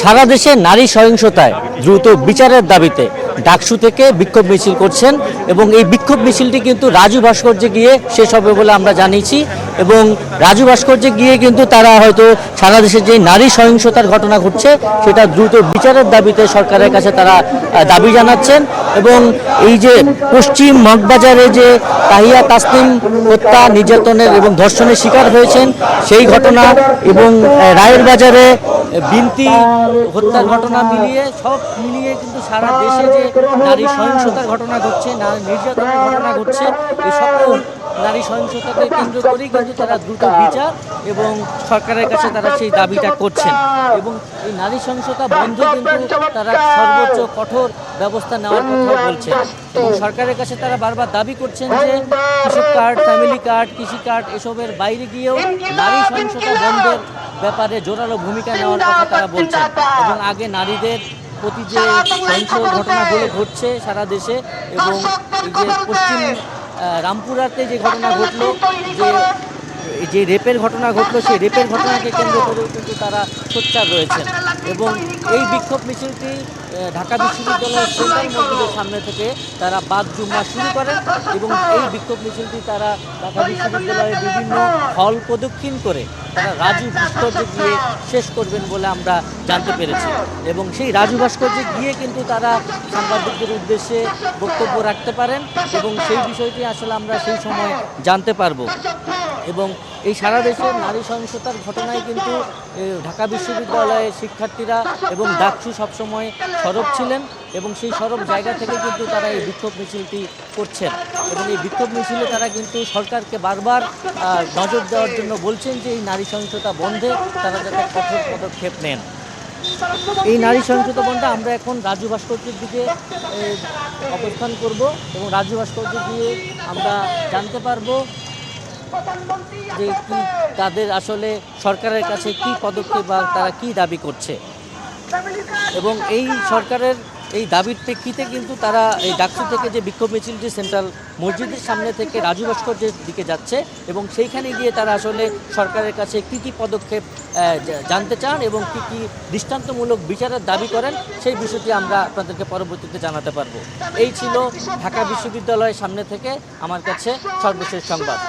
সারা দেশে নারী সহিংসতায় দ্রুত বিচারের দাবিতে ডাকসু থেকে বিক্ষোভ মিছিল করছেন এবং এই বিক্ষোভ মিছিলটি কিন্তু রাজু ভাস্কর্যে গিয়ে শেষ হবে বলে আমরা জানিয়েছি এবং রাজু ভাস্কর্যে গিয়ে কিন্তু তারা হয়তো সারা দেশে যে নারী সহিংসতার ঘটনা ঘটছে সেটা দ্রুত বিচারের দাবিতে সরকারের কাছে তারা দাবি জানাচ্ছেন এবং এই যে পশ্চিম মগবাজারে যে তাহিয়া তাসনিম হত্যা নির্যাতনের এবং ধর্ষণের শিকার হয়েছেন সেই ঘটনা এবং রায়ের বাজারে বিনতি হত্যার ঘটনা সব মিলিয়ে কিন্তু সারা দেশে যে নারী সহিংসতার ঘটনা ঘটছে নারী নির্যাতনের ঘটনা ঘটছে এই সকল নারী সহিংসতাকে কেন্দ্র করেই কিন্তু তারা দ্রুত বিচার এবং সরকারের কাছে তারা সেই দাবিটা করছেন এবং এই নারী সহিংসতা বন্ধে কিন্তু তারা সর্বোচ্চ কঠোর ব্যবস্থা নেওয়ার কথা বলছেন এবং সরকারের কাছে তারা বারবার দাবি করছেন যে কৃষক কার্ড ফ্যামিলি কার্ড কৃষি কার্ড এসবের বাইরে গিয়েও নারী সহিংসতা বন্ধের ব্যাপারে জোরালো ভূমিকা নেওয়ার কথা তারা বলছেন এবং আগে নারীদের প্রতি যে সহিংস ঘটনাগুলো ঘটছে সারা দেশে এবং এই যে পশ্চিম রামপুরাতে যে ঘটনা ঘটলো যে রেপের ঘটনা ঘটলো সেই রেপের ঘটনাকে কেন্দ্র করেও কিন্তু তারা সোচ্চার রয়েছেন এবং এই বিক্ষোভ মিছিলটি ঢাকা বিশ্ববিদ্যালয়ের সেন্ট্রাল মসজিদের সামনে থেকে তারা বাদ জুম্মা শুরু করেন এবং এই বিক্ষোভ মিছিলটি তারা ঢাকা বিশ্ববিদ্যালয়ের বিভিন্ন হল প্রদক্ষিণ করে তারা রাজু ভাস্কর্যে গিয়ে শেষ করবেন বলে আমরা জানতে পেরেছি এবং সেই রাজু ভাস্কর্যে গিয়ে কিন্তু তারা সাংবাদিকদের উদ্দেশ্যে বক্তব্য রাখতে পারেন এবং সেই বিষয়টি আসলে আমরা সেই সময় জানতে পারবো এবং এই সারা দেশের নারী সহিংসতার ঘটনায় কিন্তু ঢাকা বিশ্ববিদ্যালয়ের শিক্ষার্থীরা এবং ডাকসু সবসময় সরব ছিলেন এবং সেই সরব জায়গা থেকে কিন্তু তারা এই বিক্ষোভ মিছিলটি করছেন এবং এই বিক্ষোভ মিছিলে তারা কিন্তু সরকারকে বারবার নজর দেওয়ার জন্য বলছেন যে এই নারী সহিংসতা বন্ধে তারা যাতে কঠোর পদক্ষেপ নেন। এই নারী সহিংসতা বন্ধে আমরা এখন রাজু ভাস্কর্যের দিকে অবস্থান করব এবং রাজু ভাস্কর্য দিয়ে আমরা জানতে পারবো যে কি তাদের আসলে সরকারের কাছে কি পদক্ষেপ বা তারা কি দাবি করছে এবং এই সরকারের এই দাবির প্রেক্ষিতে কিন্তু তারা এই ডাকসু থেকে যে বিক্ষোভ মিছিলটি সেন্ট্রাল মসজিদের সামনে থেকে রাজু ভাস্কর্যের দিকে যাচ্ছে এবং সেইখানে গিয়ে তারা আসলে সরকারের কাছে কি কি পদক্ষেপ জানতে চান এবং কি কি দৃষ্টান্তমূলক বিচারের দাবি করেন সেই বিষয়টি আমরা আপনাদেরকে পরবর্তীতে জানাতে পারবো। এই ছিল ঢাকা বিশ্ববিদ্যালয়ের সামনে থেকে আমার কাছে সর্বশেষ সংবাদ।